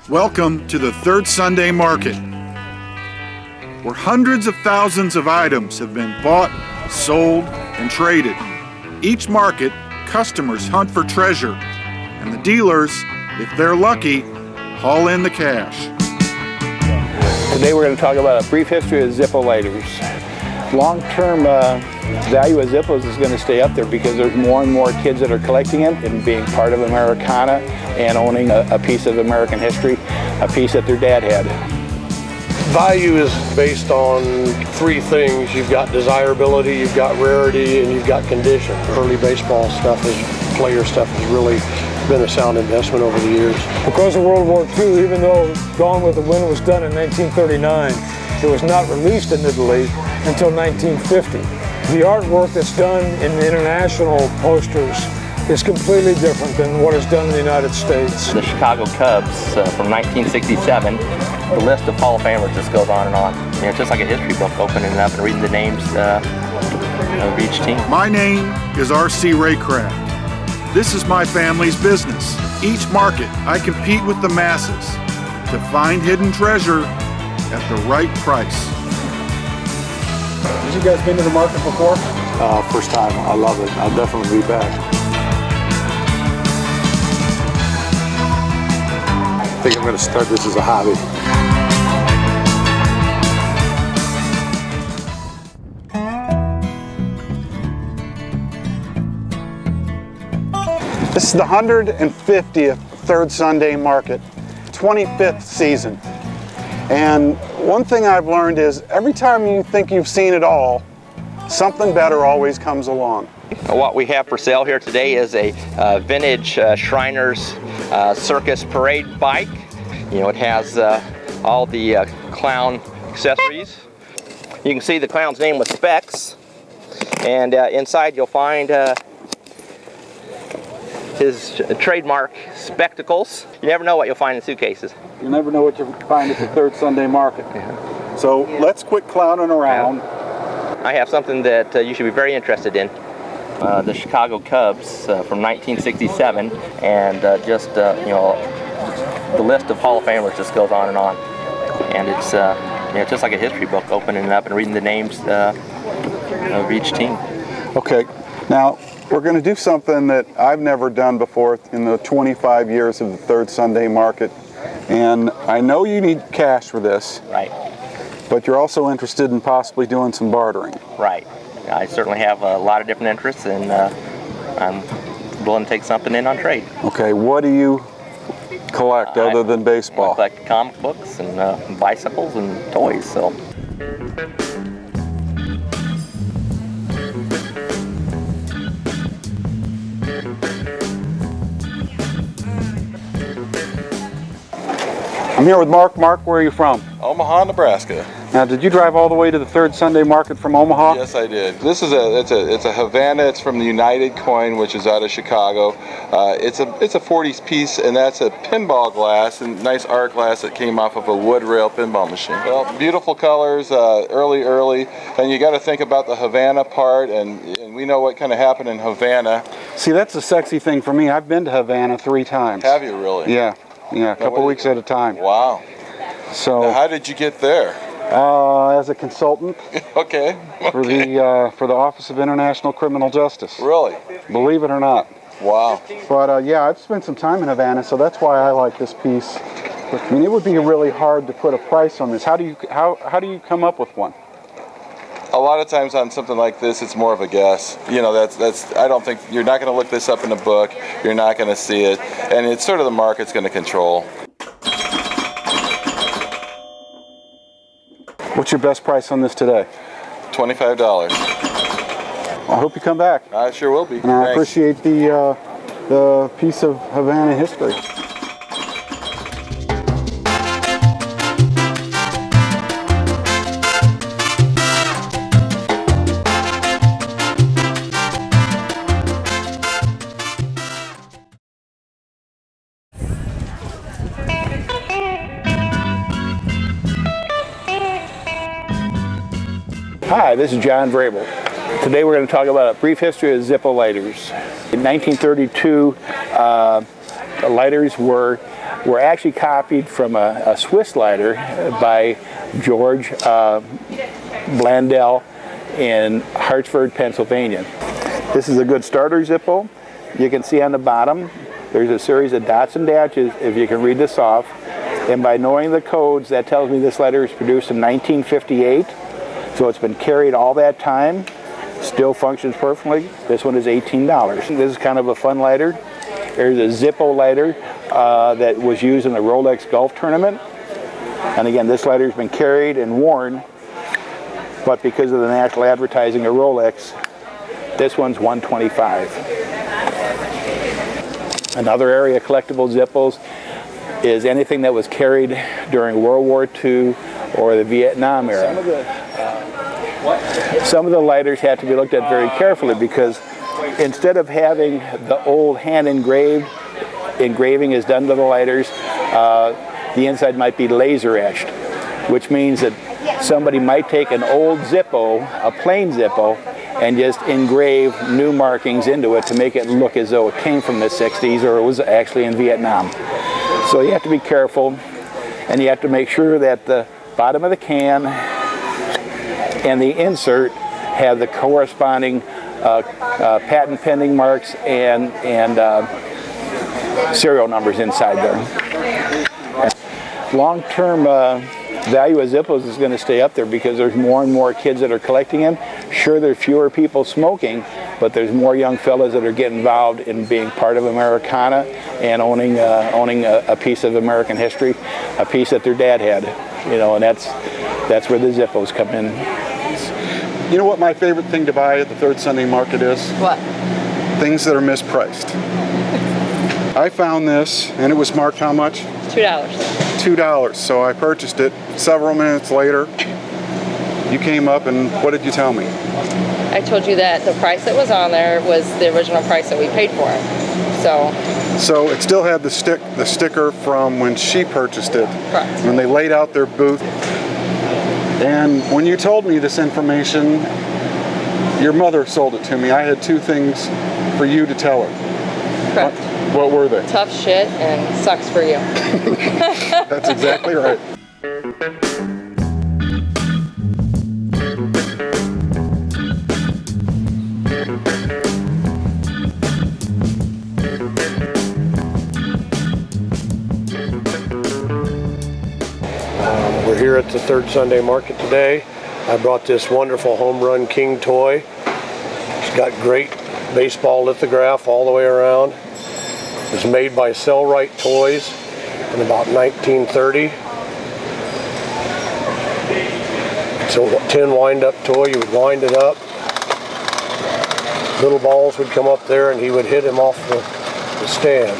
Welcome to the Third Sunday Market, where hundreds of thousands of items have been bought, sold, and traded. Each market, customers hunt for treasure, and the dealers, if they're lucky, haul in the cash. Today we're going to talk about a brief history of Zippo lighters. Long-term value of Zippos is going to stay up there because there's more and more kids that are collecting them and being part of Americana and owning a piece of American history, a piece that their dad had. Value is based on three things. You've got desirability, you've got rarity, and you've got condition. Early baseball stuff, player stuff has really been a sound investment over the years. Because of World War II, even though Gone with the Wind was done in 1939, it was not released in Italy until 1950. The artwork that's done in the international posters is completely different than what is done in the United States. The Chicago Cubs from 1967, the list of Hall of Famers just goes on and on. You know, it's just like a history book, opening it up and reading the names of each team. My name is R.C. Raycraft. This is my family's business. Each market, I compete with the masses to find hidden treasure at the right price. Have you guys been to the market before? First time. I love it. I'll definitely be back. I think I'm going to start this as a hobby. This is the 150th Third Sunday Market, 25th season. And one thing I've learned is every time you think you've seen it all, something better always comes along. What we have for sale here today is a vintage Shriners Circus Parade bike. You know, it has all the clown accessories. You can see the clown's name with specs, and inside you'll find his trademark spectacles. You never know what you'll find in suitcases. You never know what you find at the Third Sunday Market. Yeah. So let's quit clowning around. I have something that you should be very interested in. The Chicago Cubs from 1967, and just you know, the list of Hall of Famers just goes on and on. And it's you know, just like a history book, opening it up and reading the names of each team. Okay, now we're going to do something that I've never done before in the 25 years of the Third Sunday Market. And I know you need cash for this. Right. But you're also interested in possibly doing some bartering. Right. I certainly have a lot of different interests, and I'm willing to take something in on trade. Okay, what do you collect other than baseball? I collect comic books and bicycles and toys. So. I'm here with Mark. Mark, where are you from? Omaha, Nebraska. Now, did you drive all the way to the Third Sunday Market from Omaha? Yes, I did. This is it's a Havana. It's from the United Coin, which is out of Chicago. It's a 40s piece, and that's a pinball glass, and nice art glass that came off of a wood rail pinball machine. Well, beautiful colors, early, and you got to think about the Havana part, and we know what kind of happened in Havana. See, that's a sexy thing for me. I've been to Havana 3 times. Have you really? Yeah, a couple weeks at a time. Wow. So. Now, how did you get there? As a consultant. Okay. For the Office of International Criminal Justice. Really? Believe it or not. Wow. But yeah, I've spent some time in Havana, so that's why I like this piece. I mean, it would be really hard to put a price on this. How do you come up with one? A lot of times on something like this, it's more of a guess. You know, that's. I don't think you're not going to look this up in a book. You're not going to see it, and it's sort of the market's going to control. What's your best price on this today? $25. I hope you come back. I sure will be. And I appreciate the piece of Havana history. Hi, this is John Vrabel. Today we're going to talk about a brief history of Zippo lighters. In 1932, lighters were were actually copied from a Swiss lighter by George Blandel in Hartford, Pennsylvania. This is a good starter Zippo. You can see on the bottom there's a series of dots and dashes if you can read this off. And by knowing the codes, that tells me this lighter was produced in 1958. So it's been carried all that time. Still functions perfectly. This one is $18. This is kind of a fun lighter. There's a Zippo lighter that was used in the Rolex golf tournament. And again, this lighter's been carried and worn, but because of the national advertising of Rolex, this one's $125. Another area of collectible Zippos is anything that was carried during World War II or the Vietnam era. Some of the lighters have to be looked at very carefully because instead of having the old hand engraving is done to the lighters, the inside might be laser etched, which means that somebody might take an old Zippo, a plain Zippo, and just engrave new markings into it to make it look as though it came from the 60s or it was actually in Vietnam. So you have to be careful, and you have to make sure that the bottom of the can and the insert have the corresponding patent pending marks and serial numbers inside there. Long-term value of Zippos is going to stay up there because there's more and more kids that are collecting them. Sure, there's fewer people smoking, but there's more young fellas that are getting involved in being part of Americana and owning a piece of American history, a piece that their dad had, you know, and that's where the Zippos come in. You know what my favorite thing to buy at the Third Sunday Market is? What? Things that are mispriced. I found this, and it was marked how much? $2. $2. So I purchased it. Several minutes later, you came up, and what did you tell me? I told you that the price that was on there was the original price that we paid for it. So it still had the sticker from when she purchased it. Correct. When they laid out their booth. And when you told me this information, your mother sold it to me. I had two things for you to tell her. Correct. What were they? Tough shit and sucks for you. That's exactly right. We're here at the Third Sunday Market today. I brought this wonderful Home Run King toy. It's got great baseball lithograph all the way around. It was made by Cellrite Toys in about 1930. It's a tin wind-up toy. You would wind it up. Little balls would come up there and he would hit them off the stand.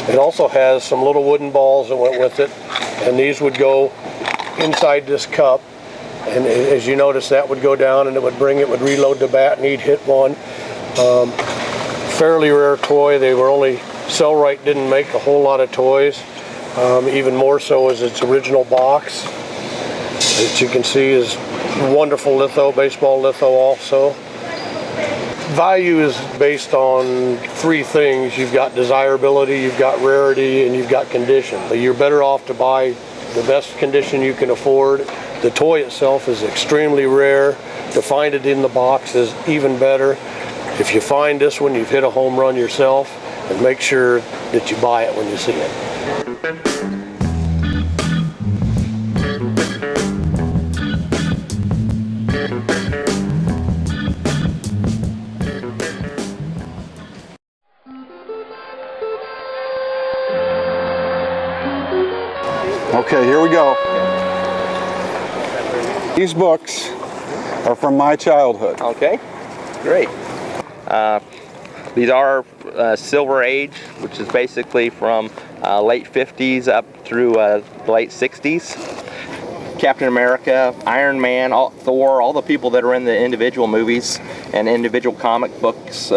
It also has some little wooden balls that went with it, and these would go inside this cup, and as you notice, that would go down and it would reload the bat and he'd hit one. Fairly rare toy. Cellrite didn't make a whole lot of toys. Even more so is its original box, that you can see is wonderful litho, baseball litho also. Value is based on three things. You've got desirability, you've got rarity, and you've got condition. You're better off to buy the best condition you can afford. The toy itself is extremely rare. To find it in the box is even better. If you find this one, you've hit a home run yourself, and make sure that you buy it when you see it. Okay, here we go. These books are from my childhood. Okay, great. These are Silver Age, which is basically from late 50s up through the late 60s. Captain America, Iron Man, Thor, all the people that are in the individual movies and individual comic books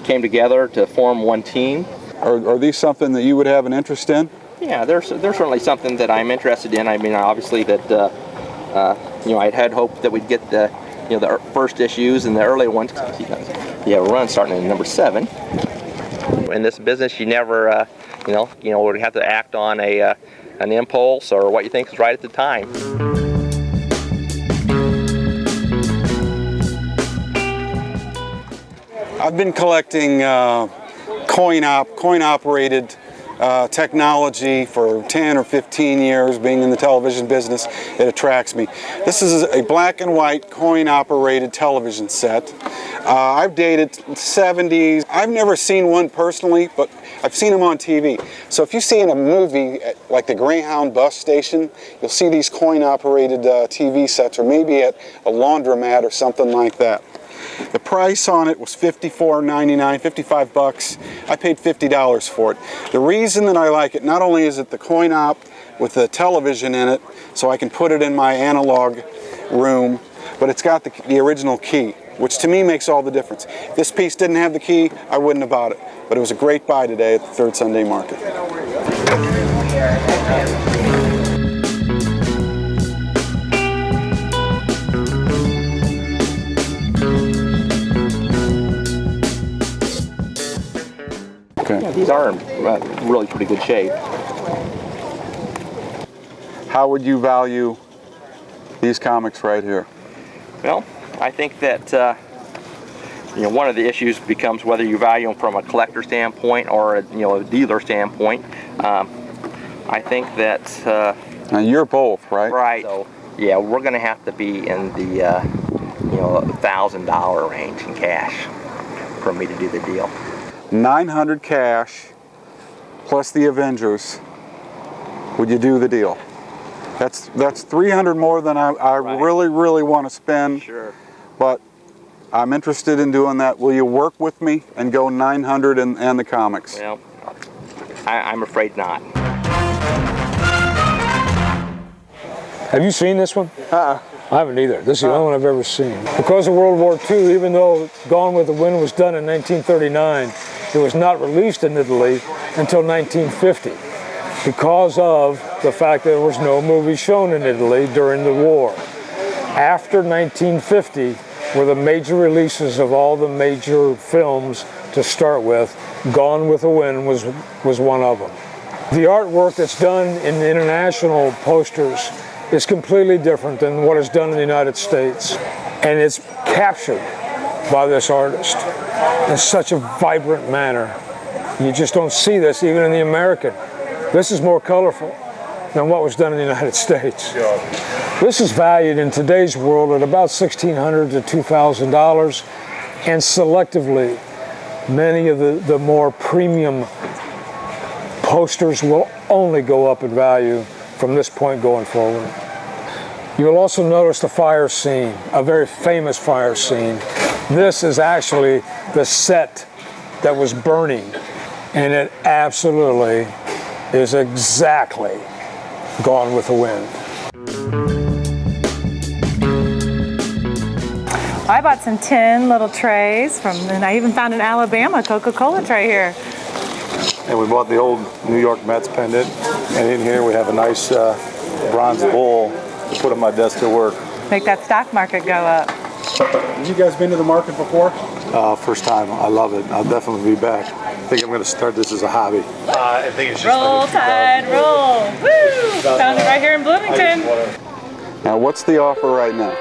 came together to form one team. Are these something that you would have an interest in? Yeah, there's certainly something that I'm interested in. I mean, obviously that I'd had hoped that we'd get the first issues and the early ones. You have a run starting at number 7. In this business, you never, would have to act on an impulse or what you think is right at the time. I've been collecting coin-operated technology for 10 or 15 years. Being in the television business, it attracts me. This is a black and white coin-operated television set. I've dated 70s. I've never seen one personally, but I've seen them on TV. So if you see in a movie like the Greyhound bus station, you'll see these coin-operated TV sets, or maybe at a laundromat or something like that. The price on it was $54.99, 55 bucks. I paid $50 for it. The reason that I like it, not only is it the coin op with the television in it, so I can put it in my analog room, but it's got the original key, which to me makes all the difference. If this piece didn't have the key, I wouldn't have bought it. But it was a great buy today at the Third Sunday Market. Yeah, these are in really pretty good shape. How would you value these comics right here? Well, I think that one of the issues becomes whether you value them from a collector standpoint or a dealer standpoint. I think that now you're both, right? Right. So yeah, we're going to have to be in the $1,000 range in cash for me to do the deal. $900 cash plus the Avengers. Would you do the deal? That's $300 more than I right. really want to spend. Sure. But I'm interested in doing that. Will you work with me and go $900 and the comics? Well, I'm afraid not. Have you seen this one? I haven't either. This is the only one I've ever seen. Because of World War II, even though Gone with the Wind was done in 1939, it was not released in Italy until 1950 because of the fact that there was no movie shown in Italy during the war. After 1950 were the major releases of all the major films to start with. Gone with the Wind was one of them. The artwork that's done in the international posters is completely different than what is done in the United States. And it's captured by this artist in such a vibrant manner. You just don't see this even in the American. This is more colorful than what was done in the United States. This is valued in today's world at about $1,600 to $2,000, and selectively, many of the more premium posters will only go up in value from this point going forward. You'll also notice the fire scene, a very famous fire scene. This is actually the set that was burning, and it absolutely is exactly Gone with the Wind. I bought some tin little trays and I even found an Alabama Coca-Cola tray here. And we bought the old New York Mets pendant, and in here we have a nice bronze bull to put on my desk at work. Make that stock market go up. Have you guys been to the market before? First time. I love it. I'll definitely be back. I think I'm going to start this as a hobby. I think it's just roll, like Tide, roll. Woo! Found it right here in Bloomington. Now, what's the offer right now?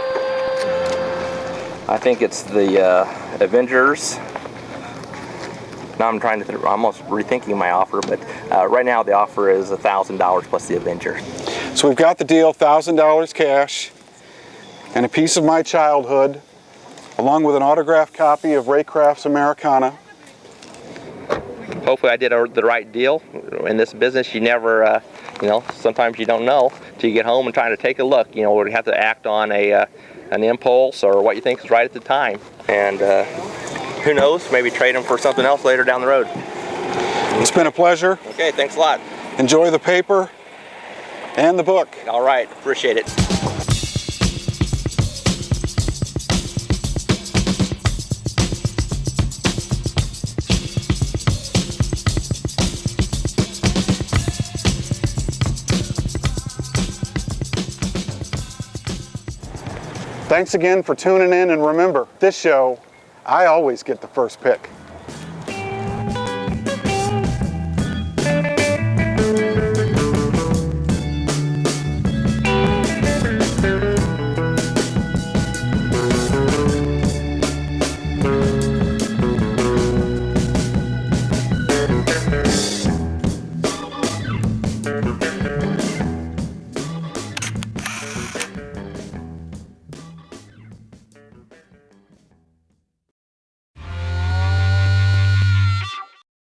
I think it's the Avengers. Now I'm trying to, I'm almost rethinking my offer, but right now the offer is $1,000 plus the Avengers. So we've got the deal, $1,000 cash, and a piece of my childhood, along with an autographed copy of Raycraft's Americana. Hopefully I did the right deal. In this business, you never, sometimes you don't know till you get home and trying to take a look. You have to act on an impulse or what you think is right at the time. And who knows, maybe trade them for something else later down the road. It's been a pleasure. Okay, thanks a lot. Enjoy the paper and the book. All right, appreciate it. Thanks again for tuning in, and remember, this show, I always get the first pick.